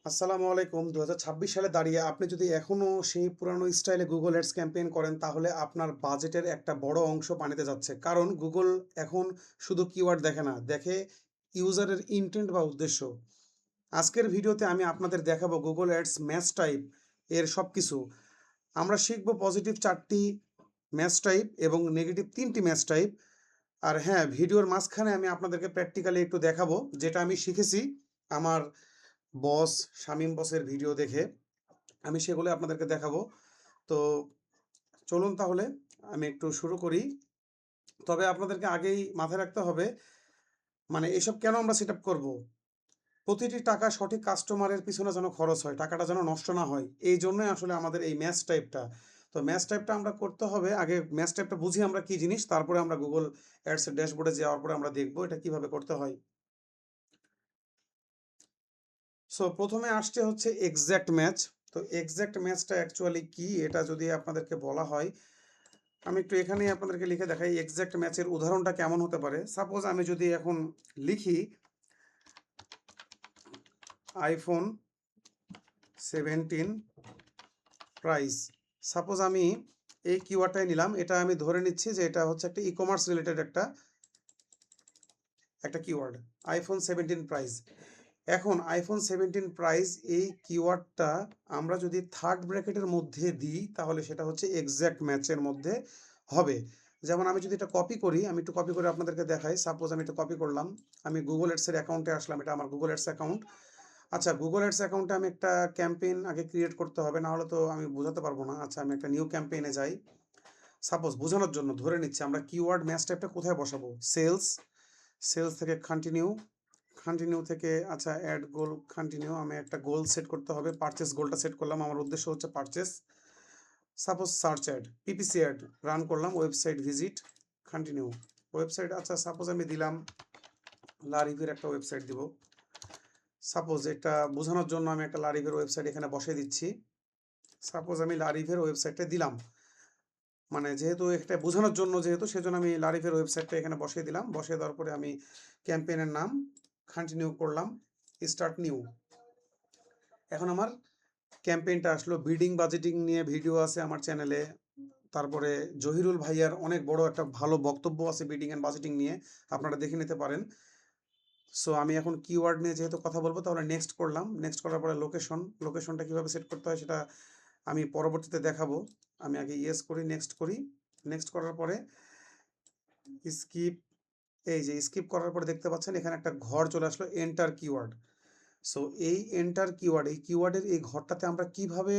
আসসালামু আলাইকুম। ২০২৬ সালে দাঁড়িয়ে আপনি যদি এখনো সেই পুরানো স্টাইলে Google Ads ক্যাম্পেইন করেন, তাহলে আপনার বাজেটের একটা বড় অংশ পানিতে যাচ্ছে। কারণ Google এখন শুধু কিওয়ার্ড দেখে না, দেখে ইউজারের ইনটেন্ট বা উদ্দেশ্য। আজকের ভিডিওতে আমি আপনাদের দেখাবো Google Ads ম্যাচ টাইপ এর সবকিছু। আমরা শিখব পজিটিভ ৪ টি ম্যাচ টাইপ এবং নেগেটিভ ৩ টি ম্যাচ টাইপ। আর হ্যাঁ, ভিডিওর মাঝখানে আমি আপনাদেরকে প্র্যাকটিক্যালি একটু দেখাবো, যেটা আমি শিখেছি আমার বস, শামীম বসের ভিডিও দেখে। আমি সেগুলো আপনাদেরকে দেখাবো। তো চলুন তাহলে আমি একটু শুরু করি। তবে আপনাদেরকে আগেই মাথায় রাখতে হবে, মানে এসব কেন আমরা সেটআপ করব? প্রতিটি টাকা সঠিক কাস্টমারের পিছনে যেন খরচ হয়, টাকাটা যেন নষ্ট না হয়। এইজন্যই আসলে আমাদের এই ম্যাচ টাইপটা। তো ম্যাচ টাইপটা আমরা করতে হবে, আগে ম্যাচ টাইপটা বুঝি আমরা কি জিনিস, তারপরে আমরা Google Ads এর ড্যাশবোর্ডে যাওয়ার পরে আমরা দেখব এটা কিভাবে করতে হয়। সো ১ম এ আসছে হচ্ছে এক্সাক্ট ম্যাচ। তো এক্সাক্ট ম্যাচটা অ্যাকচুয়ালি কি? এটা যদি আপনাদেরকে বলা হয়, আমি একটু এখানেই আপনাদেরকে লিখে দেখাই এক্সাক্ট ম্যাচের উদাহরণটা কেমন হতে পারে। সাপোজ আমি যদি এখন লিখি iPhone 17 প্রাইস। সাপোজ আমি এই কিওয়ার্ডটাই নিলাম। এটা আমি ধরে নিচ্ছি যে এটা হচ্ছে একটা ই-কমার্স রিলেটেড একটা কিওয়ার্ড। iPhone 17 price. এখন iPhone 17 প্রাইস এই কিওয়ার্ডটা আমরা যদি থার্ড ব্র্যাকেটের মধ্যে দিই, তাহলে সেটা হচ্ছে এক্সাক্ট ম্যাচের মধ্যে হবে। যেমন আমি যদি এটা কপি করি, আমি একটু কপি করে আপনাদেরকে দেখাই। সাপোজ আমি এটা কপি করলাম। আমি Google Ads এর অ্যাকাউন্টে আসলাম। এটা আমার Google Ads অ্যাকাউন্ট। আচ্ছা, Google Ads অ্যাকাউন্টে আমি একটা ক্যাম্পেইন আগে ক্রিয়েট করতে হবে, না হলে তো আমি বোঝাতে পারবো না। আচ্ছা, আমি একটা নিউ ক্যাম্পেইনে যাই। সাপোজ বোঝানোর জন্য ধরে নিচ্ছি আমরা কিওয়ার্ড ম্যাচ টাইপটা কোথায় বসাবো? সেলস, সেলস থেকে কন্টিনিউ, কন্টিনিউ থেকে আচ্ছা অ্যাড গোল কন্টিনিউ, আমি একটা গোল সেট করতে হবে। পারচেস গোলটা সেট করলাম। আমার উদ্দেশ্য হচ্ছে purchase. Suppose search ad, PPC ad run করলাম। Website visit, continue. ওয়েবসাইট আচ্ছা সাপোজ আমি দিলাম লারিভের একটা ওয়েবসাইট দিব। সাপোজ এটা বোঝানোর জন্য আমি একটা লারিভের ওয়েবসাইট এখানে বসিয়ে দিচ্ছি। সাপোজ আমি লারিভের ওয়েবসাইটটা দিলাম। মানে যেহেতু এটা বোঝানোর জন্য, যেহেতু সেজন্য আমি লারিভের ওয়েবসাইটটা এখানে বসিয়ে দিলাম। বসিয়ে দেওয়ার পরে আমি ক্যাম্পেইনের নাম কন্টিনিউ করলাম, স্টার্ট নিউ। এখন আমার ক্যাম্পেইনটা আসলো। বিডিং বাজেটিং নিয়ে ভিডিও আছে আমার চ্যানেলে। তারপরে জহিরুল ভাইয়ার অনেক বড় একটা ভালো বক্তব্য আছে বিডিং এন্ড বাজেটিং নিয়ে, আপনারা দেখে নিতে পারেন। সো আমি এখন কিওয়ার্ড নিয়ে যেহেতু কথা বলবো, তাহলে নেক্সট করলাম। নেক্সট করার পরে লোকেশন, লোকেশনটা কিভাবে সেট করতে হয় সেটা আমি পরবর্তীতে দেখাবো। আমি আগে ইয়েস করি, নেক্সট করি। নেক্সট করার পরে স্কিপ, এই যে স্কিপ করার পরে দেখতে পাচ্ছেন এখানে একটা ঘর চলে আসলো, এন্টার কিওয়ার্ড। সো এই এন্টার কিওয়ার্ড, এই কিওয়ার্ডের এই ঘরটাতে আমরা কিভাবে,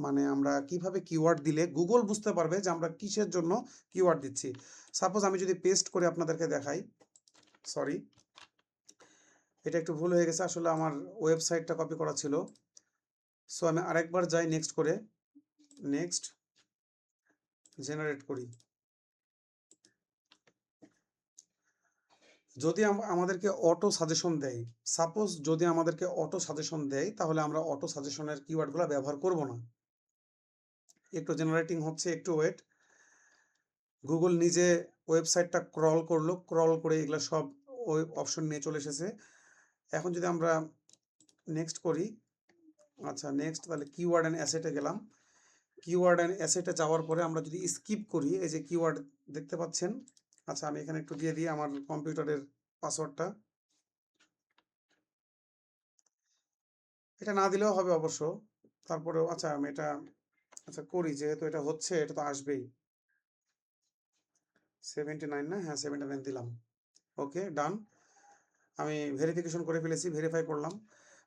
মানে আমরা কিভাবে কিওয়ার্ড দিলে গুগল বুঝতে পারবে যে আমরা কিসের জন্য কিওয়ার্ড দিচ্ছি। সাপোজ আমি যদি পেস্ট করে আপনাদেরকে দেখাই, সরি এটা একটু ভুল হয়ে গেছে, আসলে আমার ওয়েবসাইটটা কপি করা ছিল। সো আমি আরেকবার যাই নেক্সট করে, নেক্সট জেনারেট করি। যদি আমাদেরকে অটো সাজেশন দেয়, সাপোজ যদি আমাদেরকে অটো সাজেশন দেয়, তাহলে আমরা অটো সাজেশনের কিওয়ার্ডগুলো ব্যবহার করব না। একটু জেনারেটিং হচ্ছে, একটু ওয়েট। গুগল নিজে ওয়েবসাইটটা ক্রল করলো, ক্রল করে এগুলো সব ওই অপশন নিয়ে চলে এসেছে। এখন যদি আমরা নেক্সট করি, আচ্ছা নেক্সট, তাহলে কিওয়ার্ড অ্যান্ড অ্যাসেটে গেলাম। কিওয়ার্ড অ্যান্ড অ্যাসেটে যাওয়ার পরে আমরা যদি স্কিপ করি, এই যে কিওয়ার্ড দেখতে পাচ্ছেন। আচ্ছা আমি এখানে একটু দিয়ে দিই আমার কম্পিউটারের পাসওয়ার্ডটা। এটা না দিলেও হবে অবশ্য, তারপরেও আচ্ছা আমি এটা আচ্ছা করি, যেহেতু এটা হচ্ছে এটা তো আসবেই। 79 না? হ্যাঁ 79 দিলাম। ওকে ডান। আমি ভেরিফিকেশন করে ফেলেছি, ভেরিফাই করলাম।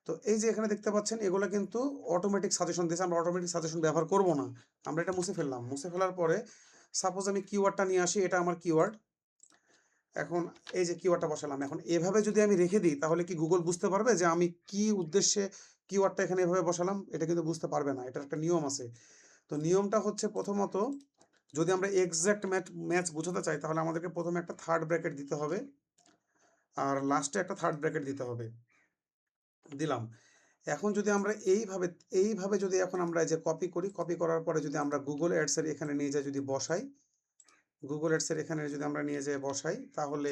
তো এই যে এখানে দেখতে পাচ্ছেন এগুলো কিন্তু অটোমেটিক সাজেশন দিয়েছে। আমরা অটোমেটিক সাজেশন ব্যবহার করব না। আমরা এটা মুছে ফেললাম। মুছে ফেলার পরে সাপোজ আমি কিওয়ার্ডটা নিয়ে আসি, এটা আমার কিওয়ার্ড। এখন এই যে কিওয়ার্ডটা বসালাম, এখন এভাবে যদি আমি রেখে দিই, তাহলে কি গুগল বুঝতে পারবে যে আমি কি উদ্দেশ্যে কিওয়ার্ডটা এখানে এভাবে বসালাম? এটা কিন্তু বুঝতে পারবে না। এটার একটা নিয়ম আছে। তো নিয়মটা হচ্ছে, প্রথমত যদি আমরা এক্সাক্ট ম্যাচ বোঝাতে চাই, তাহলে আমাদেরকে প্রথমে একটা থার্ড ব্র্যাকেট দিতে হবে আর লাস্টে একটা থার্ড ব্র্যাকেট দিতে হবে। দিলাম। এখন যদি আমরা এইভাবে যদি এখন আমরা এই যে কপি করি, কপি করার পরে যদি আমরা Google Ads এর এখানে নিয়ে যাই, যদি বসাই, Google Ads এর এখানে যদি আমরা নিয়ে যেয়ে বসাই, তাহলে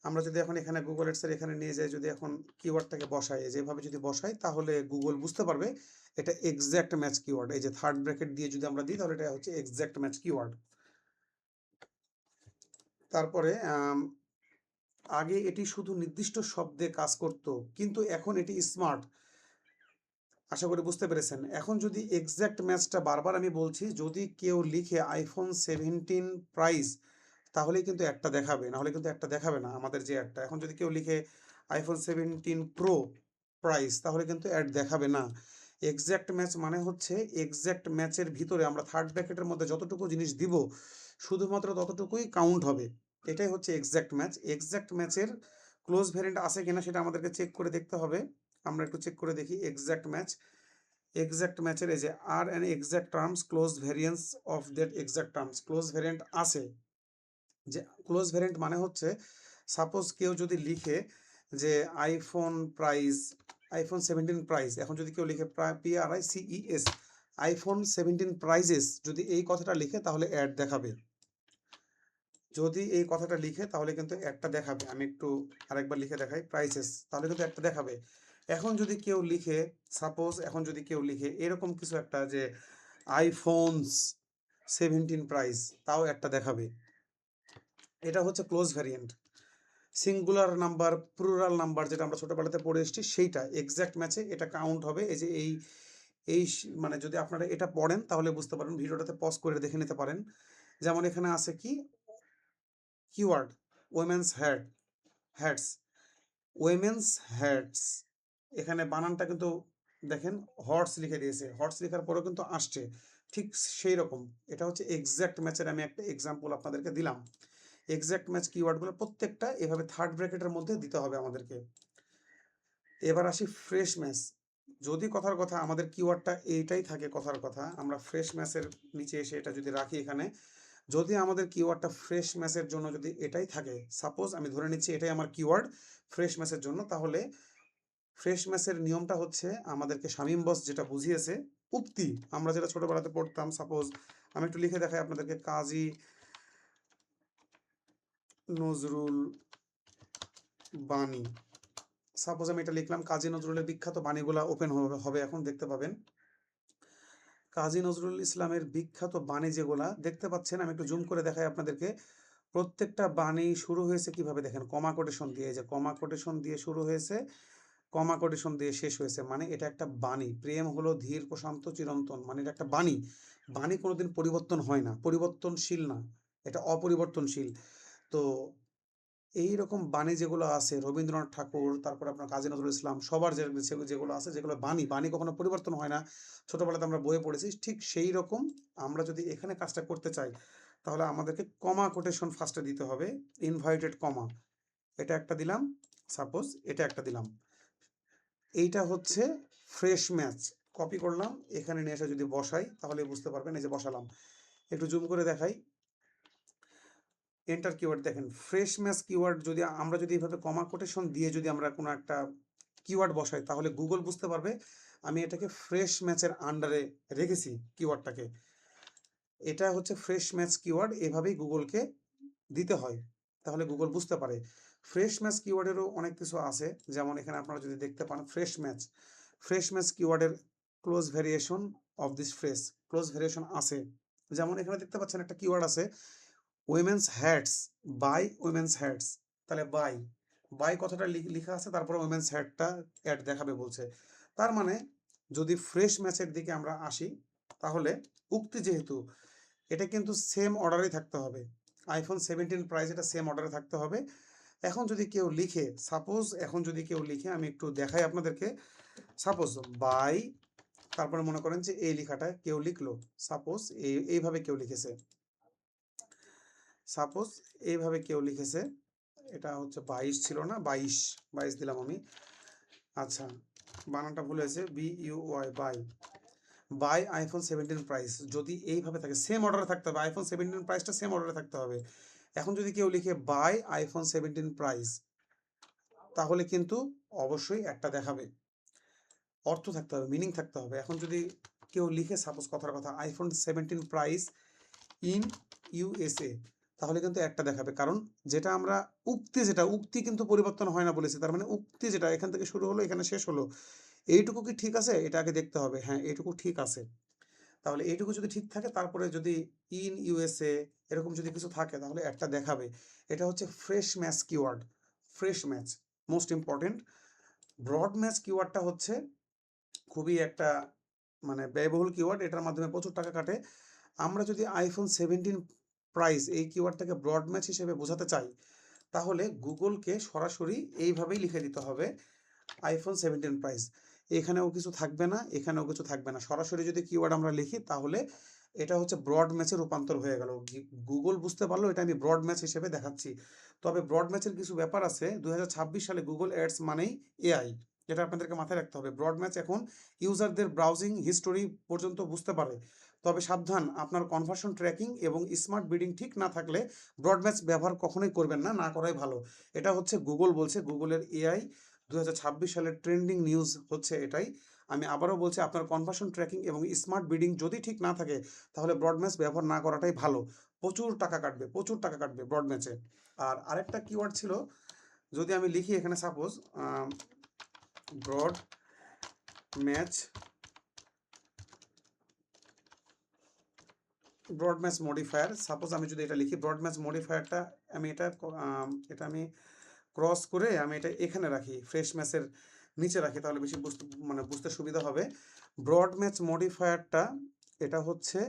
আমরা যদি এখন এখানে গুগল অ্যাডসের এখানে নিয়ে যাই, যদি এখন কিওয়ার্ডটাকে বসাই, যেভাবে যদি বসাই তাহলে গুগল বুঝতে পারবে এটা এক্স্যাক্ট ম্যাচ কিওয়ার্ড। এই যে থার্ড ব্র্যাকেট দিয়ে যদি আমরা দিই তাহলে এটা হচ্ছে এক্স্যাক্ট ম্যাচ কিওয়ার্ড। তারপরে আগে এটি শুধু নির্দিষ্ট শব্দে কাজ করত, কিন্তু এখন এটি স্মার্ট। আশা করি বুঝতে পেরেছেন। এখন যদি এক্স্যাক্ট ম্যাচটা বারবার আমি বলছি, যদি কেউ লিখে আইফোন 17 প্রাইস তাহলেই কিন্তু একটা দেখাবে, নাহলে কিন্তু একটা দেখাবে না আমাদের যে অ্যাডটা। এখন যদি কেউ লিখে আইফোন 17 প্রো প্রাইস তাহলে কিন্তু অ্যাড দেখাবে না। এক্স্যাক্ট ম্যাচ মানে হচ্ছে এক্স্যাক্ট ম্যাচের ভিতরে আমরা থার্ড ব্র্যাকেটের মধ্যে যতটুকু জিনিস দিব শুধুমাত্র ততটুকুই কাউন্ট হবে। এটাই হচ্ছে এক্স্যাক্ট ম্যাচ। এক্স্যাক্ট ম্যাচের ক্লোজ ভ্যারিয়েন্ট আছে কিনা সেটা আমাদেরকে চেক করে দেখতে হবে। আমরা একটু চেক করে দেখি এক্স্যাক্ট ম্যাচ। এক্স্যাক্ট ম্যাচের এই যে আর an exact terms close variance of that exact terms, close variant আছে। যে ক্লোজ ভ্যারিয়েন্ট মানে হচ্ছে সাপোজ কেউ যদি লিখে যে আইফোন প্রাইস, আইফোন 17 প্রাইস, এখন যদি কেউ লিখে PRICES আইফোন 17 প্রাইজেস, যদি এই কথাটা লিখে তাহলে অ্যাড দেখাবে। যদি এই কথাটা লিখে তাহলে কিন্তু একটা দেখাবে। আমি একটু আরেকবার লিখে দেখাই প্রাইসেস, তাহলে কিন্তু একটা দেখাবে। এখন যদি কেউ লিখে সাপোজ, এখন যদি কেউ লিখে এরকম কিছু একটা যে আইফোনস 17 প্রাইস, তাও একটা দেখাবে। এটা হচ্ছে close variant. Singular number, plural number যেটা আমরা ছোটবেলাতে পড়ে এসেছি সেইটা এক্স্যাক্ট ম্যাচে এটা কাউন্ট হবে। এই যে এই মানে যদি আপনারা এটা পড়েন তাহলে বুঝতে পারেন, ভিডিওটাতে পজ করে দেখে নিতে পারেন। যেমন এখানে আছে কি keyword women's hats, women's hats, এখানে বানানটা কিন্তু দেখেন হর্স লিখে দিয়েছে, হর্স লেখার পরেও কিন্তু আসছে ঠিক সেই রকম। এটা হচ্ছে এক্স্যাক্ট ম্যাচের আমি একটা এক্সাম্পল আপনাদেরকে দিলাম। এক্স্যাক্ট ম্যাচ কিওয়ার্ডগুলো প্রত্যেকটা এভাবে থার্ড ব্র্যাকেটের মধ্যে দিতে হবে আমাদেরকে। এবার আসি ফ্রেশ ম্যাচ। যদি কথার কথা আমাদের কিওয়ার্ডটা এইটাই থাকে, কথার কথা আমরা ফ্রেশ ম্যাচের নিচে এসে এটা যদি রাখি এখানে, যদি আমাদের কিওয়ার্ডটা ফ্রেশ ম্যাচের জন্য যদি এটাই থাকে, সাপোজ আমি ধরে নিচ্ছি এটাই আমার কিওয়ার্ড ফ্রেশ ম্যাচের জন্য, তাহলে ফ্রেশ ম্যাচের নিয়মটা হচ্ছে আমাদেরকে শামীম বস যেটা বুঝিয়েছে, উক্তি আমরা যেটা ছোটবেলাতে পড়তাম। সাপোজ আমি একটু লিখে দেখাই আপনাদেরকে, কাজী নজরুল বাণী। সাপোজ আমি এটা লিখলাম, কাজী নজরুলের বিখ্যাত বাণীগুলা ওপেন হবে এখন দেখতে পাবেন। কাজী নজরুল ইসলামের বিখ্যাত বাণী যেগুলা দেখতে পাচ্ছেন, আমি একটু জুম করে দেখাই আপনাদেরকে। প্রত্যেকটা বাণী শুরু হয়েছে কিভাবে দেখেন, কমা কোটেশন দিয়ে। এই যে কমা কোটেশন দিয়ে শুরু হয়েছে, কমা কোটেশন দিয়ে শেষ হয়েছে, মানে এটা একটা বাণী। প্রেম হলো ধীর প্রশান্ত চিরন্তন, মানে এটা একটা বাণী। বাণী কোনোদিন পরিবর্তন হয় না, পরিবর্তনশীল না, এটা অপরিবর্তনশীল। তো এইরকম বাণী যেগুলো আছে রবীন্দ্রনাথ ঠাকুর, তারপর আপনার কাজী নজরুল ইসলাম, সবার যেগুলো আছে, যেগুলো বাণী কখনো পরিবর্তন হয় না, ছোটবেলাতে আমরা বইয়ে পড়েছি, ঠিক সেই রকম আমরা যদি এখানে কাজটা করতে চাই তাহলে আমাদেরকে কমা কোটেশন ফার্স্টে দিতে হবে, ইনভার্টেড কমা, এটা একটা দিলাম, সাপোজ এটা একটা দিলাম। এইটা হচ্ছে ফ্রেশ ম্যাচ। কপি করলাম, এখানে নিয়ে এসে যদি বসাই তাহলে বুঝতে পারবেন। এই যে বসালাম, একটু জুম করে দেখাই, এন্টার কিওয়ার্ড দেখেন, ফ্রেশ ম্যাচ কিওয়ার্ড যদি আমরা যদি এইভাবে কমা কোটেশন দিয়ে যদি আমরা কোনো একটা কিওয়ার্ড বসাই তাহলে গুগল বুঝতে পারবে আমি এটাকে ফ্রেশ ম্যাচের আন্ডারে রেখেছি কিওয়ার্ডটাকে। এটা হচ্ছে ফ্রেশ ম্যাচ কিওয়ার্ড, এভাবেই গুগলকে দিতে হয়, তাহলে গুগল বুঝতে পারে। ফ্রেশ ম্যাচ কিওয়ার্ডেরও অনেক কিছু আছে, যেমন এখানে আপনারা যদি দেখতে পান ফ্রেশ ম্যাচ কিওয়ার্ডের close variation of this fresh, close variation আছে। যেমন এখানে দেখতে পাচ্ছেন একটা কিওয়ার্ড আছে women's hats, buy women's hats, তাহলে বাই কথাটা লেখা আছে, তারপরে উইমেন্স হ্যাটটা অ্যাড দেখাবে বলছে। তার মানে যদি ফ্রেশ ম্যাচের দিকে আমরা আসি তাহলে উক্তি যেহেতু এটা কিন্তু সেম অর্ডারেই থাকতে হবে, আইফোন 17 প্রাইস এটা সেম অর্ডারে থাকতে হবে। এখন যদি কেউ লিখে সাপোজ, এখন যদি কেউ লিখে আমি একটু দেখাই আপনাদেরকে, সাপোজ বাই, তারপরে মনে করেন যে এই লেখাটা কেউ লিখলো, সাপোজ এইভাবে কেউ লিখেছে, সাপোজ এইভাবে কেউ লিখেছে, এটা হচ্ছে 22 ছিল না, 22 দিলাম আমি। আচ্ছা বানানটা ভুল হয়েছে, BUY বাই আইফোন 17 প্রাইস, যদি এইভাবে থাকে সেম অর্ডারে থাকতে হবে, আইফোন 17 প্রাইসটা সেম অর্ডারে থাকতে হবে। এখন যদি কেউ লিখে বাই আইফোন 17 প্রাইস তাহলে কিন্তু অবশ্যই একটা দেখাবে, অর্থ থাকতে হবে, মিনিং থাকতে হবে। এখন যদি কেউ লিখে সাপোজ কথার কথা আইফোন 17 প্রাইস ইন USA, তাহলে কিন্তু একটা দেখাবে। কারণ যেটা আমরা উক্তি কিন্তু পরিবর্তন হয় না বলেছি। তার মানে উক্তি যেটা এখান থেকে শুরু হলো, এখানে শেষ হলো। এইটুকু কি ঠিক আছে? এটা আগে দেখতে হবে। হ্যাঁ, এইটুকু ঠিক আছে। তাহলে এইটুকু যদি ঠিক থাকে, তারপরে যদি ইন ইউএসএ এরকম যদি কিছু থাকে, তাহলে একটা দেখাবে। এটা হচ্ছে fresh match keyword. Fresh match most important. Broad match কিওয়ার্ডটা হচ্ছে খুবই একটা মানে ব্যয়বহুল কিওয়ার্ড। এটার মাধ্যমে প্রচুর টাকা কাটে। আমরা যদি iPhone 17 প্রাইস এই কিওয়ার্ডটাকে ব্রড ম্যাচ হিসেবে বোঝাতে চাই, তাহলে গুগলকে সরাসরি এইভাবেই লিখে দিতে হবে iPhone 17 প্রাইস। এখানেও কিছু থাকবে না, এখানেও কিছু থাকবে না। সরাসরি যদি কিওয়ার্ড আমরা লিখি, তাহলে এটা হচ্ছে ব্রড ম্যাচে রূপান্তর হয়ে গেল। গুগল বুঝতে পারলো এটা আমি ব্রড ম্যাচ হিসেবে দেখাচ্ছি। তবে ব্রড ম্যাচের কিছু ব্যাপার আছে। 2026 সালে গুগল অ্যাডস মানেই এআই। এটা আপনাদেরকে মাথায় রাখতে হবে। ব্রড ম্যাচ এখন ইউজারদের ব্রাউজিং হিস্টোরি পর্যন্ত বুঝতে পারে। তবে সাবধান, আপনার কনভার্সন ট্র্যাকিং এবং স্মার্ট বিডিং ঠিক না থাকলে ব্রড ম্যাচ ব্যবহার কখনোই করবেন না, না করাই ভালো। এটা হচ্ছে গুগল বলছে, গুগলের এআই 2026 সালের ট্রেন্ডিং নিউজ হচ্ছে এটাই। আমি আবারও বলছি, আপনার কনভার্সন ট্র্যাকিং এবং স্মার্ট বিডিং যদি ঠিক না থাকে, তাহলে ব্রড ম্যাচ ব্যবহার না করাটাই ভালো। প্রচুর টাকা কাটবে, প্রচুর টাকা কাটবে ব্রড ম্যাচে। আর আরেকটা কিওয়ার্ড ছিল, যদি আমি লিখি এখানে suppose broad match broad match modifier. Suppose আমি যদি এটা লিখি ব্রড ম্যাচ মডিফায়ারটা, আমি এটা আমি ক্রস করে আমি এটা এখানে রাখি, ফ্রেশ ম্যাচের নিচে রাখি, তাহলে বেশি বুঝতে সুবিধা হবে। ব্রড ম্যাচ মডিফায়ারটা এটা হচ্ছে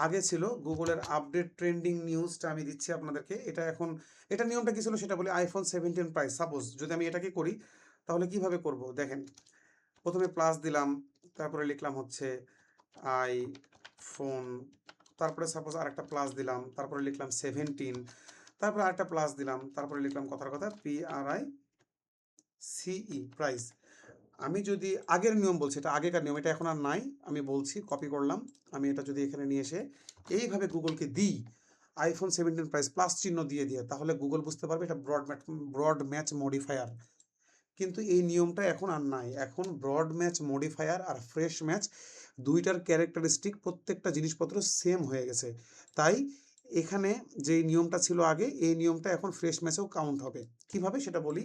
আগে ছিল গুগলের আপডেট ট্রেন্ডিং নিউজটা আমি দিচ্ছি আপনাদেরকে। এটা এখন এটা নিয়মটা কি ছিল সেটা বলি। iPhone 17 প্রাইস সাপোজ যদি আমি এটাকে করি, তাহলে কিভাবে করব দেখেন। প্রথমে প্লাস দিলাম, তারপরে লিখলাম হচ্ছে iPhone, তারপরে সাপোজ আরেকটা প্লাস দিলাম, তারপরে লিখলাম 17, তারপরে আরেকটা প্লাস দিলাম, তারপরে লিখলাম কথার কথা PRICE প্রাইস। আমি যদি আগের নিয়ম বলছি, এটা আগেকার নিয়ম, এটা এখন আর নাই। আমি বলছি, কপি করলাম। আমি এটা যদি এখানে নিয়ে এসে এইভাবে গুগলকে দিই iPhone 17 প্রাইস প্লাস চিহ্ন দিয়ে, তাহলে গুগল বুঝতে পারবে এটা ব্রড ম্যাচ মডিফায়ার। কিন্তু এই নিয়মটা এখন আর নাই। এখন ব্রড ম্যাচ মডিফায়ার আর ফ্রেশ ম্যাচ দুইটার ক্যারেক্টারিস্টিক প্রত্যেকটা জিনিসপত্র সেম হয়ে গেছে। তাই এখানে যেই নিয়মটা ছিল আগে, এই নিয়মটা এখন ফ্রেশ ম্যাচেও কাউন্ট হবে। কিভাবে সেটা বলি।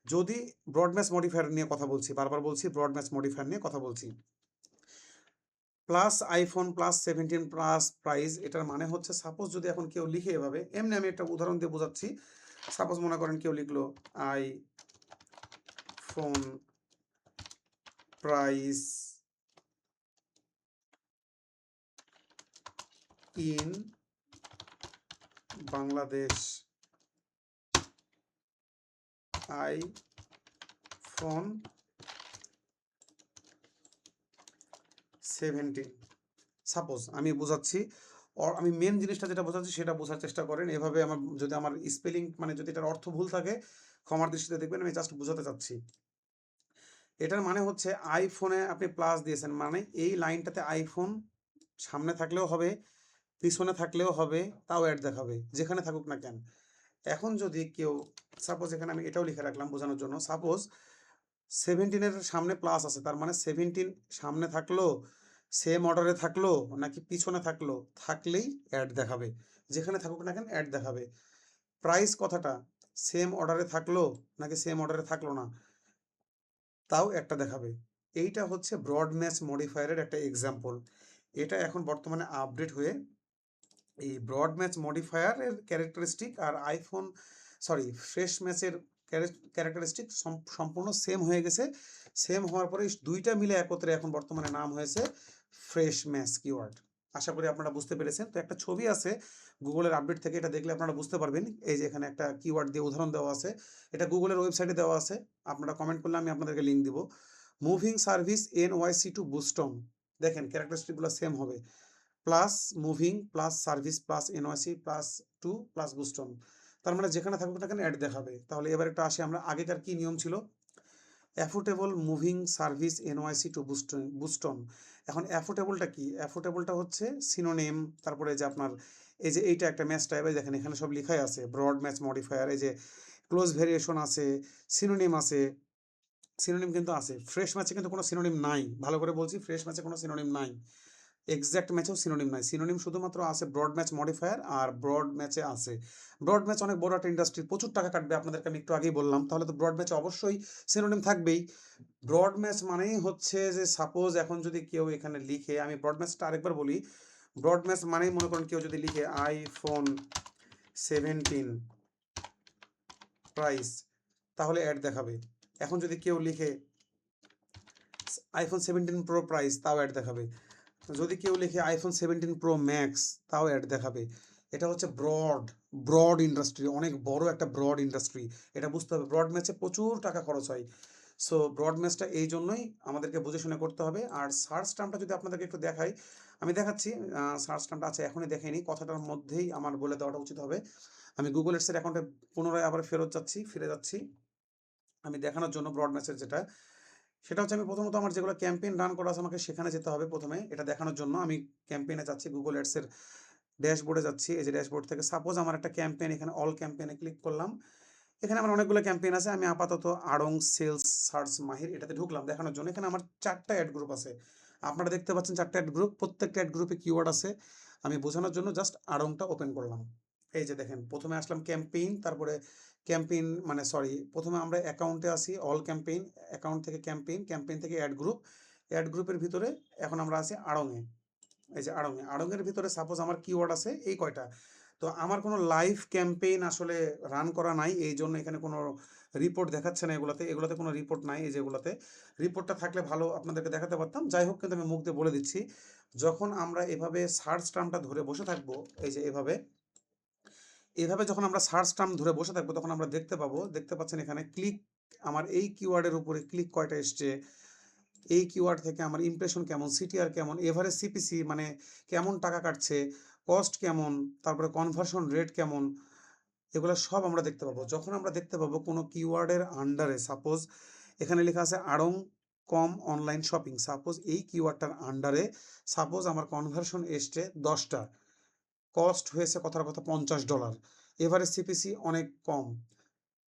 যদি ব্রড ম্যাচ মডিফায়ার নিয়ে কথা বলছি, বারবার বলছি ব্রড ম্যাচ মডিফায়ার নিয়ে কথা বলছি, plus iPhone plus 17 plus price, এটার মানে হচ্ছে সাপোজ যদি এখন কেউ লিখে এভাবে, এমনি আমি একটা উদাহরণ দিয়ে বোঝাচ্ছি। সাপোজ মনে করেন কেউ লিখলো iPhone price in Bangladesh, iPhone 17। Suppose আমি বোঝাচ্ছি, আমি মেন জিনিসটা যেটা বোঝাচ্ছি সেটা বোঝার চেষ্টা করেন। এভাবে যদি আমার স্পেলিং যদি এটার অর্থ ভুল থাকে, ক্ষমার দৃষ্টিতে দেখবেন। আমি জাস্ট বোঝাতে চাচ্ছি। এটার মানে হচ্ছে আইফোনে আপনি প্লাস দিয়েছেন, মানে এই লাইনটাতে iPhone সামনে থাকলেও হবে, পিছনে থাকলেও হবে, তাও অ্যাড দেখাবে যেখানে থাকুক না কেন। এখন যদি কেউ সাপোজ, এখানে আমি এটাও লিখে রাখলাম বোঝানোর জন্য, সাপোজ 17-এর সামনে প্লাস আছে, তার মানে 17 সামনে থাকলো, সেম অর্ডারে থাকলো, নাকি পিছনে থাকলো, থাকলেই অ্যাড দেখাবে। যেখানে থাকুক না কেন অ্যাড দেখাবে। প্রাইস কথাটা সেম অর্ডারে থাকলো নাকি সেম অর্ডারে থাকলো না, তাও একটা দেখাবে। এইটা হচ্ছে ব্রড ম্যাচ মডিফায়ারের একটা এক্সাম্পল। এটা এখন বর্তমানে আপডেট হয়ে এই ব্রড ম্যাচ মডিফায়ারের ক্যারেক্টারিস্টিক আর ফ্রেশ ম্যাচের ক্যারেক্টারিস্টিক সম্পূর্ণ সেম হয়ে গেছে। সেম হওয়ার পরে দুইটা মিলে একত্রে এখন বর্তমানে নাম হয়েছে ফ্রেশ ম্যাচ কিওয়ার্ড। আশা করি আপনারা বুঝতে পেরেছেন। তো একটা ছবি আছে গুগলের আপডেট থেকে, এটা দেখলে আপনারা বুঝতে পারবেন। এই যে এখানে একটা কিওয়ার্ড দিয়ে উদাহরণ দেওয়া আছে, এটা গুগলের ওয়েবসাইটে দেওয়া আছে। আপনারা কমেন্ট করলে আমি আপনাদেরকে লিঙ্ক দিব। Moving service NYC to Boston, দেখেন ক্যারেক্টারিস্টিকগুলো সেম হবে। Plus moving plus service plus NYC plus to plus Boston, তার মানে যেখানে থাকুক না কেন অ্যাড দেখাবে। তাহলে এবার একটু আসি আমরা, আগেকার কি নিয়ম ছিল। Affordable moving service NYC to Boston. এখন অ্যাফোর্ডেবলটা কি? অ্যাফোর্ডেবলটা হচ্ছে সিনোনিম, তারপরে যে আপনার এই যে এইটা একটা ম্যাচ টাইপ, দেখেন এখানে সব লিখাই আছে ব্রড ম্যাচ মডিফায়ার, এই যে ক্লোজ ভেরিয়েশন আছে, সিনোনিম আছে, সিনোনিম কিন্তু আছে। ফ্রেশ ম্যাচে কিন্তু কোনো সিনোনিম নাই, ভালো করে বলছি, ফ্রেশ ম্যাচে কোনো সিনোনিম নাই। এক্সাক্ট ম্যাচেও সিনোনিম নাই। সিনোনিম শুধুমাত্র আছে ব্রড ম্যাচ মডিফায়ার আর ব্রড ম্যাচে আছে। ব্রড ম্যাচ অনেক বড় একটা ইন্ডাস্ট্রি, প্রচুর টাকা কাটবে, আপনাদেরকে আমি একটু আগেই বললাম। তাহলে তো ব্রড ম্যাচে অবশ্যই সিনোনিম থাকবেই। ব্রড ম্যাচ মানেই হচ্ছে যে সাপোজ এখন যদি কেউ এখানে লিখে, আমি ব্রড ম্যাচটা আরেকবার বলি, ব্রড ম্যাচ মানেই মনে করেন কেউ যদি লিখে আইফোন 17 প্রাইস, তাহলে অ্যাড দেখাবে। এখন যদি কেউ লিখে আইফোন 17 প্রো প্রাইস, তাও অ্যাড দেখাবে। যদি কেউ লিখে আইফোন 17 প্রো ম্যাক্স, তাও অ্যাড দেখাবে। এটা হচ্ছে ব্রড ইন্ডাস্ট্রি, অনেক বড় একটা ব্রড ইন্ডাস্ট্রি, এটা বুঝতে হবে। ব্রড ম্যাচে প্রচুর টাকা খরচ হয়। সো ব্রড ম্যাচটা এই জন্যই আমাদেরকে বুঝে শুনে করতে হবে। আর সার্চ টার্মটা যদি আপনাদেরকে একটু দেখাই, আমি দেখাচ্ছি। সার্চ টার্মটা আছে, এখনই দেখাইনি, কথাটার মধ্যেই আমার বলে দেওয়াটা উচিত হবে। আমি গুগল এডসের অ্যাকাউন্টে পুনরায় আবার ফিরে যাচ্ছি আমি দেখানোর জন্য ব্রড ম্যাচের যেটা, সেটা হচ্ছে আমি প্রথমত আমার যেগুলো ক্যাম্পেইন রান করা আছে আমাকে সেখানে যেতে হবে প্রথমে। এটা দেখানোর জন্য আমি ক্যাম্পেইনে যাচ্ছি, গুগল অ্যাডসের ড্যাশবোর্ডে যাচ্ছি। এই যে ড্যাশবোর্ড থেকে সাপোজ আমার একটা ক্যাম্পেইন, এখানে অল ক্যাম্পেইনে ক্লিক করলাম। এখানে আমার অনেকগুলো ক্যাম্পেইন আছে, আমি আপাতত আড়ং সেলস সার্চ মাহির এটাতে ঢুকলাম দেখানোর জন্য। এখানে আমার 4টা অ্যাড গ্রুপ আছে, আপনারা দেখতে পাচ্ছেন 4টা অ্যাড গ্রুপ, প্রত্যেকটা অ্যাড গ্রুপে কিওয়ার্ড আছে। আমি বোঝানোর জন্য জাস্ট আড়ংটা ওপেন করলাম। এই যে দেখেন, প্রথমে আসলাম ক্যাম্পেইন, তারপরে ক্যাম্পেইন মানে সরি, প্রথমে আমরা অ্যাকাউন্টে আসি, অল ক্যাম্পেইন, অ্যাকাউন্ট থেকে ক্যাম্পেইন, ক্যাম্পেইন থেকে অ্যাড গ্রুপের ভিতরে এখন আমরা আছি আড়ংয়ে। এই যে আড়ংয়ের ভিতরে সাপোজ আমার কিওয়ার্ড আছে এই কয়টা। তো আমার কোনো লাইভ ক্যাম্পেইন আসলে রান করা নাই, এই জন্য এখানে কোনো রিপোর্ট দেখাচ্ছে না। এগুলোতে কোনো রিপোর্ট নাই। এই যেগুলোতে রিপোর্টটা থাকলে ভালো আপনাদেরকে দেখাতে পারতাম। যাই হোক, কিন্তু আমি মুখ দিয়ে বলে দিচ্ছি, যখন আমরা এভাবে সার্চ টার্মটা ধরে বসে থাকবো, এই যে এভাবে যখন আমরা সার্চ টার্ম ধরে বসে থাকবো, তখন আমরা দেখতে পাচ্ছেন এখানে ক্লিক, আমার এই কিওয়ার্ডের উপরে ক্লিক কয়টা এসছে, এই কিওয়ার্ড থেকে আমার ইমপ্রেশন কেমন, সিটিআর কেমন, এভারেজ সিপিসি মানে কেমন টাকা কাটছে, কস্ট কেমন, তারপরে কনভার্সন রেট কেমন, এগুলো সব আমরা দেখতে পাবো। যখন আমরা দেখতে পাবো কোনো কিওয়ার্ডের আন্ডারে, সাপোজ এখানে লেখা আছে আড়ং কম অনলাইন শপিং, সাপোজ এই কিওয়ার্ডটার আন্ডারে সাপোজ আমার কনভার্সন এসছে 10টা, কস্ট হয়েছে কথার কথা $50, এভারেজ সিপিসি অনেক কম,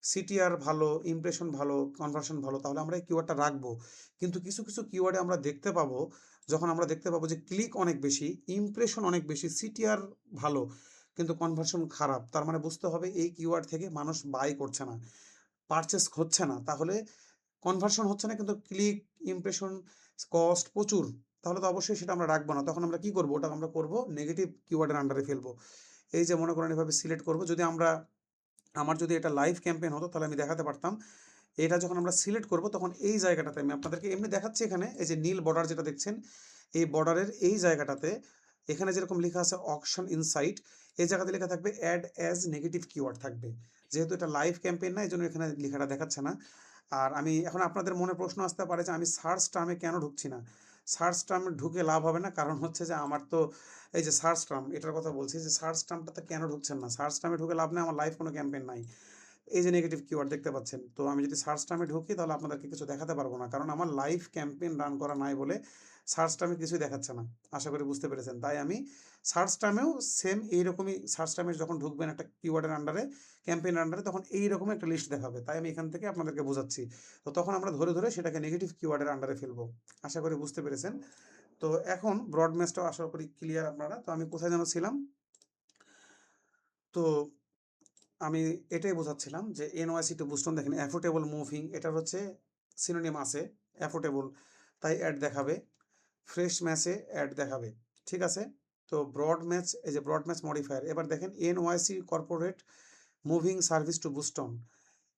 সিটিআর ভালো, ইমপ্রেশন ভালো, কনভার্সন ভালো, তাহলে আমরা এই কিওয়ার্ডটা রাখবো। কিন্তু কিছু কিছু কিওয়ার্ডে আমরা দেখতে পাবো, যখন আমরা দেখতে পাবো যে ক্লিক অনেক বেশি, ইমপ্রেশন অনেক বেশি, সিটিআর ভালো কিন্তু কনভার্সন খারাপ, তার মানে বুঝতে হবে এই কিওয়ার্ড থেকে মানুষ বাই করছে না, পারচেস হচ্ছে না। তাহলে কনভার্সন হচ্ছে না কিন্তু ক্লিক, ইমপ্রেশন, কস্ট প্রচুর, তাহলে তো অবশ্যই সেটা আমরা রাখবো না। তখন আমরা কি করবো, ওটা আমরা করবো নেগেটিভ কিওয়ার্ডের আন্ডারে ফেলবো। এই যে মনে করেন এভাবে সিলেক্ট করবো, আমার যদি এটা লাইভ ক্যাম্পেইন হতো তাহলে আমি দেখাতে পারতাম। এটা যখন আমরা সিলেক্ট করব তখন এই জায়গাটাতে আমি আপনাদেরকে এমনি দেখাচ্ছি, এখানে এই যে নীল বর্ডার যেটা দেখছেন, এই বর্ডারের এই জায়গাটাতে এখানে যেরকম লেখা আছে অকশন ইনসাইট, এই জায়গাতে লেখা থাকবে অ্যাড অ্যাজ নেগেটিভ কিওয়ার্ড থাকবে। যেহেতু এটা লাইভ ক্যাম্পেইন না, এই জন্য এখানে লেখাটা দেখাচ্ছে না। আর আমি এখন, আপনাদের মনে প্রশ্ন আসতে পারে যে আমি সার্চ টার্মে কেন ঢুকছি না। সার্চ টার্মে ঢুকে লাভ হবে না, কারণ হচ্ছে যে আমার তো এই যে সার্চ টার্ম, এটার কথা বলছি যে সার্চ টার্মটাতে কেন ঢুকছেন না। সার্চ টার্মে ঢুকে লাভ নেই, আমার লাইভ কোনো ক্যাম্পেইন নাই। এই যে নেগেটিভ কিওয়ার্ড দেখতে পাচ্ছেন, তো আমি যদি সার্চ টার্মে ঢুকি তাহলে আপনাদেরকে কিছু দেখাতে পারবো না, কারণ আমার লাইভ ক্যাম্পেইন রান করা নাই বলে সার্চ টার্মে কিছুই দেখাচ্ছে না। আশা করি বুঝতে পেরেছেন। তাই আমি সার্চ টার্মেও সেম এইরকমই, সার্চ টার্মে যখন ঢুকবেন একটা কিওয়ার্ডের আন্ডারে, ক্যাম্পেইনের আন্ডারে, তখন এইরকম একটা লিস্ট দেখাবে। তাই আমি এখান থেকে আপনাদেরকে বোঝাচ্ছি। তো তখন আমরা ধরে ধরে সেটাকে নেগেটিভ কিওয়ার্ডের আন্ডারে ফেলবো। আশা করি বুঝতে পেরেছেন। তো এখন ব্রড ম্যাচটাও আশা করি ক্লিয়ার আপনারা। তো আমি কোথায় যেন ছিলাম, তো আমি এটাই বোঝাচ্ছিলাম যে এনওয়াইসি টু বুস্টন, দেখেন অ্যাফোর্ডেবল মুভিং, এটার হচ্ছে সিনোনিম আছে অ্যাফোর্ডেবল, তাই অ্যাড দেখাবে। ফ্রেশ ম্যাচে অ্যাড দেখাবে, ঠিক আছে। তো ব্রড ম্যাচ, এই যে ব্রড ম্যাচ মডিফায়ার, এবার দেখেন NYC corporate moving service to Boston,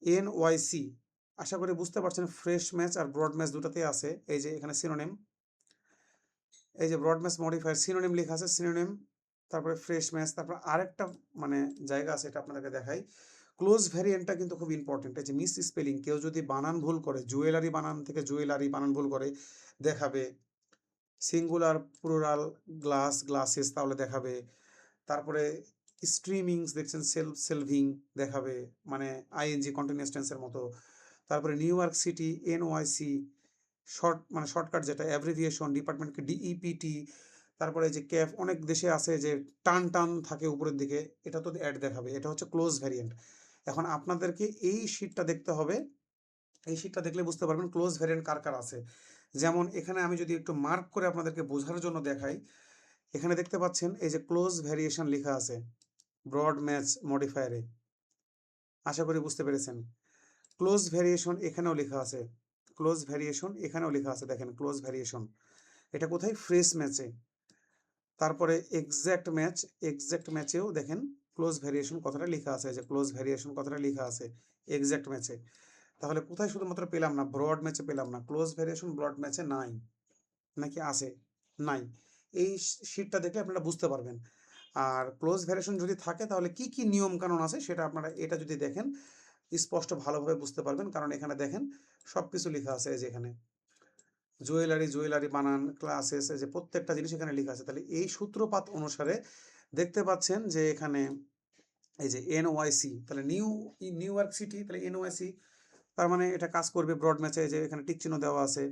NYC, আশা করি বুঝতে পারছেন ফ্রেশ ম্যাচ আর ব্রড ম্যাচ দুটাতেই আছে। এই যে এখানে সিনোনিম, এই যে ব্রড ম্যাচ মডিফায়ার সিনোনিম লেখা আছে, সিনোনিম, তারপরে ফ্রেশ ম্যাচ, তারপর আরেকটা মানে জায়গা আছে, এটা আপনাদেরকে দেখাই। ক্লোজ ভ্যারিয়েন্টটা কিন্তু খুব ইম্পর্টেন্ট। এই যে মিস স্পেলিং, কেউ যদি বানান ভুল করে, জুয়েলারি বানান থেকে জুয়েলারি বানান ভুল করে দেখাবে, সিঙ্গুলার প্লুরাল গ্লাসেস তাহলে দেখাবে, তারপরে স্ট্রিমিংস দেখছেন সেলভিং দেখাবে, মানে আইএনজি কন্টিনিউয়াস টেন্সের মতো, তারপরে new York city NYC, shortcut যেটা অ্যাব্রিভিয়েশন, ডিপার্টমেন্টকে ডিইপিটি, তারপরে যে ক্যাফ, অনেক দেশে আছে যে টান টান থাকে উপরের দিকে, এটা তো অ্যাড দেখাবে। এটা হচ্ছে ক্লোজ ভ্যারিয়েন্ট। এখন আপনাদেরকে এই শিটটা দেখতে হবে, এই শিটটা দেখলে বুঝতে পারবেন ক্লোজ ভ্যারিয়েন্ট কার কার আছে। যেমন এখানে আমি যদি একটু মার্ক করে আপনাদেরকে বোঝার জন্য দেখাই, এখানে দেখতে পাচ্ছেন এই যে ক্লোজ ভ্যারিয়েশন লেখা আছে ব্রড ম্যাচ মডিফায়ারে, আশা করি বুঝতে পেরেছেন। ক্লোজ ভ্যারিয়েশন এখানেও লেখা আছে, ক্লোজ ভ্যারিয়েশন এখানেও লেখা আছে, দেখেন ক্লোজ ভ্যারিয়েশন, এটা কোথায়? ফ্রেশ ম্যাচে। তারপরে এক্সাক্ট ম্যাচ, এক্সাক্ট ম্যাচেও দেখেন ক্লোজ ভ্যারিয়েশন কথাটা লেখা আছে, যে ক্লোজ ভ্যারিয়েশন কথাটা লেখা আছে এক্সাক্ট ম্যাচে। তাহলে কোথায় শুধুমাত্র পেলাম না? ব্রড ম্যাচে পেলাম না, ক্লোজ ভ্যারিয়েশন ব্রড ম্যাচে নাই, নাকি আছে? নাই। এই শিটটা দেখলে আপনারা বুঝতে পারবেন। আর ক্লোজ ভ্যারিয়েশন যদি থাকে তাহলে কি কি নিয়ম কানুন আছে সেটা আপনারা এটা যদি দেখেন স্পষ্ট ভালোভাবে বুঝতে পারবেন, কারণ এখানে দেখেন সব কিছু লেখা আছে। এই যে এখানে জুয়েলারি, জুয়েলারি বানান, ক্লাসেস, এই যে প্রত্যেকটা জিনিস এখানে লেখা আছে। তাহলে এই সূত্রপাত অনুসারে দেখতে পাচ্ছেন যে এখানে এই যে এনওয়াইসি, তাহলে নিউ ইয়র্ক সিটি, তাহলে এনওয়াইসি, তার মানে এটা কাজ করবে ব্রড ম্যাচে, যে এখানে টিক চিহ্ন দেওয়া আছে।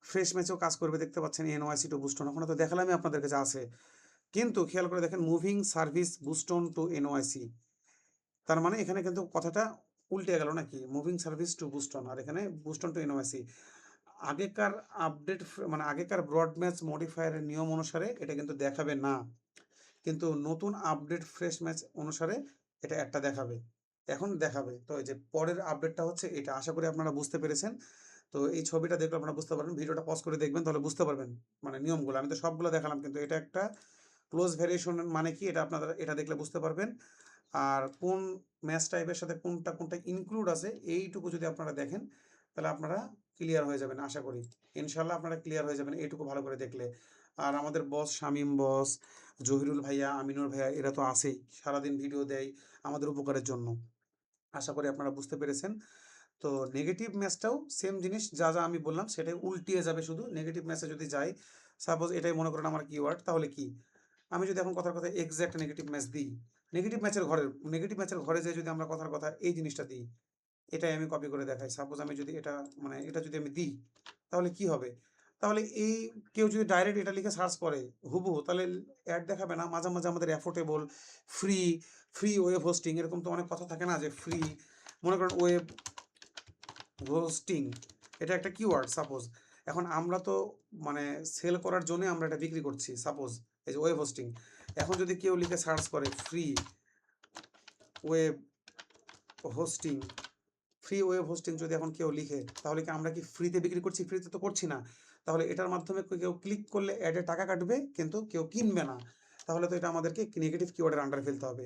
ফ্রেশ ম্যাচেও কাজ করবে, দেখতে পাচ্ছেন এনওয়াইসি টু বুস্টন, ওখানে তো দেখালামই আপনাদের কাছে আছে। কিন্তু খেয়াল করে দেখেন মুভিং সার্ভিস বুস্টন টু এনওয়াইসি, তার মানে এখানে কিন্তু কথাটা উল্টে গেল নাকি? মুভিং সার্ভিস টু বুস্টন, আর এখানে বুস্টন টু এনওয়াইসি। আগেকার আপডেট মানে আগেকার ব্রড ম্যাচ মডিফায়ারের নিয়ম অনুসারে এটা কিন্তু দেখাবে না, কিন্তু নতুন আপডেট ফ্রেশ ম্যাচ অনুসারে এটা একটা দেখাবে, এখন দেখাবে। তো এই যে পরের আপডেটটা হচ্ছে এটা, আশা করি আপনারা বুঝতে পেরেছেন। তো এই ছবিটা দেখলে আপনারা বুঝতে পারবেন, ভিডিওটা পজ করে দেখবেন তাহলে বুঝতে পারবেন মানে নিয়মগুলো। আমি তো সবগুলো দেখালাম, কিন্তু এটা একটা ক্লোজ ভ্যারিয়েশন মানে কি এটা আপনারা এটা দেখলে বুঝতে পারবেন। আর কোন ম্যাচ টাইপের সাথে কোনটা কোনটা ইনক্লুড আছে এইটুকু যদি আপনারা দেখেন তাহলে আপনারা ক্লিয়ার হয়ে যাবেন, আশা করি ইনশাল্লাহ আপনারা ক্লিয়ার হয়ে যাবেন এইটুকু ভালো করে দেখলে। আর আমাদের বস শামীম বস, জহিরুল ভাইয়া, আমিনুর ভাইয়া, এরা তো আছেই, সারাদিন ভিডিও দেয় আমাদের উপকারের জন্য। আশা করি আপনারা বুঝতে পেরেছেন। তো নেগেটিভ ম্যাচটাও সেম জিনিস, যা যা আমি বললাম সেটাই উল্টিয়ে যাবে, শুধু নেগেটিভ ম্যাচে যদি যাই, সাপোজ এটাই মনে করেন আমার কিওয়ার্ড, তাহলে কি আমি যদি এখন কথার কথা এক্স্যাক্ট নেগেটিভ ম্যাচ দিই, নেগেটিভ ম্যাচের ঘরে যে যদি আমরা কথার কথা এই জিনিসটা দিই, এটাই আমি কপি করে দেখাই। সাপোজ আমি যদি এটা মানে এটা যদি আমি দিই তাহলে কি হবে? তাহলে এই কেউ যদি ডাইরেক্ট এটা লিখে সার্চ করে হুবহু, তাহলে অ্যাড দেখাবে না। মাঝে মাঝে আমাদের affordable, free, free web hosting, এরকম তো অনেক কথা থাকে না, যে ফ্রি, মনে করেন ওয়েব হোস্টিং, এটা একটা কিওয়ার্ড সাপোজ। এখন আমরা তো মানে সেল করার জন্য আমরা এটা বিক্রি করছি, সাপোজ এই যে ওয়েব হোস্টিং। এখন যদি কেউ লিখে সার্চ করে free web hosting, free web hosting যদি এখন কেউ লিখে, তাহলে কি আমরা কি ফ্রিতে বিক্রি করছি? ফ্রিতে তো করছি না। তাহলে এটার মাধ্যমে কেউ ক্লিক করলে অ্যাডে টাকা কাটবে, কিন্তু কেউ কিনবে না। তাহলে তো এটা আমাদেরকে নেগেটিভ কিওয়ার্ডের আন্ডারে ফেলতে হবে।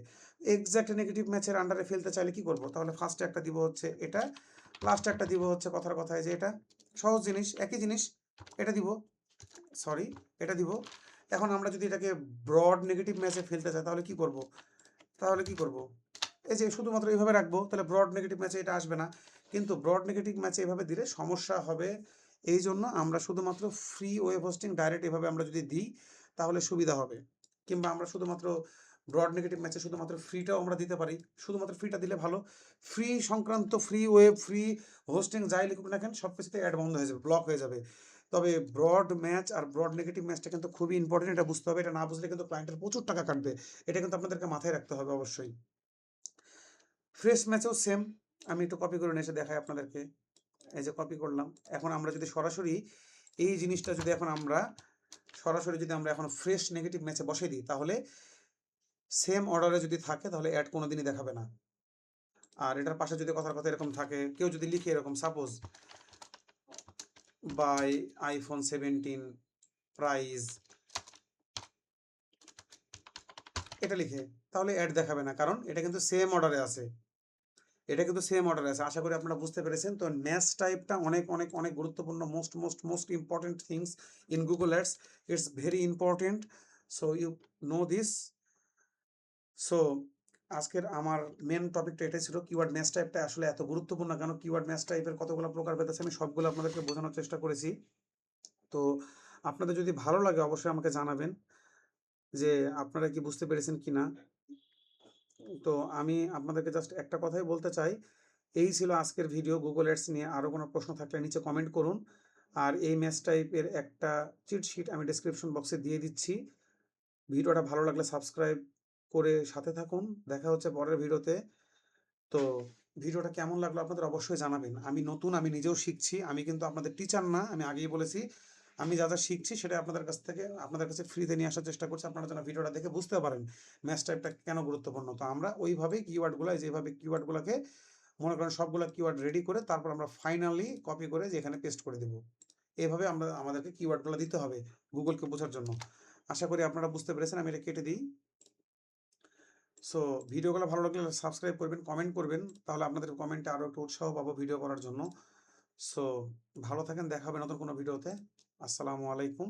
এক্সাক্ট নেগেটিভ ম্যাচের আন্ডারে ফেলতে চাইলে কি করব? তাহলে ফার্স্টে একটা দিব হচ্ছে এটা, লাস্টে একটা দিব হচ্ছে কথার কথায় যে এটা সহজ জিনিস, একই জিনিস, এটা দিব, সরি, এটা দিব। এখন আমরা যদি এটাকে ব্রড নেগেটিভ ম্যাচে ফেলতে চাই তাহলে কি করব? তাহলে কি করব? এই যে শুধুমাত্র এইভাবে রাখবো, তাহলে ব্রড নেগেটিভ ম্যাচে এটা আসবে না। কিন্তু ব্রড নেগেটিভ ম্যাচে এভাবে দিলে সমস্যা হবে, এই জন্য আমরা শুধুমাত্র ফ্রি ওয়েব হোস্টিং ডাইরেক্ট এভাবে আমরা যদি দিই তাহলে সুবিধা হবে। কিংবা আমরা শুধুমাত্র ব্রড নেগেটিভ ম্যাচে শুধুমাত্র ফ্রিটাও আমরা দিতে পারি, শুধুমাত্র ফ্রিটা দিলে ভালো। ফ্রি সংক্রান্ত, ফ্রি ওয়েব, ফ্রি হোস্টিং যাই লিখুক না কেন সব কিছুতে অ্যাড বন্ধ হয়ে যাবে, ব্লক হয়ে যাবে। তবে ব্রড ম্যাচ আর ব্রড নেগেটিভ ম্যাচটা কিন্তু খুবই ইম্পর্টেন্ট, এটা বুঝতে হবে। এটা না বুঝলে কিন্তু ক্লায়েন্টের প্রচুর টাকা কাটবে, এটা কিন্তু আপনাদেরকে মাথায় রাখতে হবে অবশ্যই। ফ্রেশ ম্যাচেও সেম, আমি একটু কপি করে নিয়ে এসে দেখাই আপনাদেরকে। এই যে কপি করলাম। এখন আমরা যদি সরাসরি এই জিনিসটা যদি এখন আমরা সরাসরি যদি আমরা এখন ফ্রেশ নেগেটিভ ম্যাচে বসে দিই, তাহলে সেম অর্ডারে যদি থাকে তাহলে অ্যাড কোনোদিনই দেখাবে না। আর এটার পাশে যদি কথার কথা এরকম থাকে, কেউ যদি লিখে এরকম সাপোজ বাই আইফোন 17 প্রাইস, এটা লিখে, তাহলে অ্যাড দেখাবে না, কারণ এটা কিন্তু সেম অর্ডারে আছে, এটা কিন্তু সেম অর্ডারে আছে। আশা করি আপনারা বুঝতে পেরেছেন। তো ম্যাচ টাইপটা অনেক অনেক অনেক গুরুত্বপূর্ণ, most important things in Google Ads, it's very important, so you know this. সো আজকের আমার মেন টপিকটা এটাই ছিল, কিওয়ার্ড ম্যাচ টাইপটা আসলে এত গুরুত্বপূর্ণ কেন, কিওয়ার্ড ম্যাচ টাইপের কতগুলো প্রকারভেদ আছে, আমি সবগুলো আপনাদেরকে বোঝানোর চেষ্টা করেছি। তো আপনাদের যদি ভালো লাগে অবশ্যই আমাকে জানাবেন যে আপনারা কি বুঝতে পেরেছেন কিনা। তো আমি আপনাদেরকে জাস্ট একটা কথাই বলতে চাই, এই ছিল আজকের ভিডিও গুগল অ্যাডস নিয়ে। আরও কোনো প্রশ্ন থাকলে নিচে কমেন্ট করুন। আর এই ম্যাচ টাইপের একটা চিট শিট আমি ডেসক্রিপশন বক্সে দিয়ে দিচ্ছি। ভিডিওটা ভালো লাগলে সাবস্ক্রাইব করে সাথে থাকুন। দেখা হচ্ছে পরের ভিডিওতে। তো ভিডিওটা কেমন লাগলো আপনাদের অবশ্যই জানাবেন। আমি নতুন, আমি নিজেও শিখছি, আমি কিন্তু আপনাদের টিচার না, আমি আগেই বলেছি। আমি যা শিখছি সেটা আপনাদের কাছে ফ্রিতে নিয়ে আসার চেষ্টা করছি। আপনারা যেন ভিডিওটা দেখে বুঝতে পারেন ম্যাচ টাইপটা কেন গুরুত্বপূর্ণ। তো আমরা ওইভাবেই কিওয়ার্ডগুলো যেভাবে কিওয়ার্ডগুলোকে মনে করেন সবগুলা কিওয়ার্ড রেডি করে তারপর আমরা ফাইনালি কপি করে যে এখানে পেস্ট করে দেব। এভাবে আমাদেরকে কিওয়ার্ডগুলো দিতে হবে গুগলকে বোঝার জন্য। আশা করি আপনারা বুঝতে পেরেছেন। আমি এটা কেটে দিই। সো ভিডিওগুলো ভালো লাগলে সাবস্ক্রাইব করবেন, কমেন্ট করবেন। তাহলে আপনাদের কমেন্টে আরও একটু উৎসাহ পাবো ভিডিও করার জন্য। সো ভালো থাকেন, দেখা হবে নতুন কোনো ভিডিওতে। আসসালামু আলাইকুম।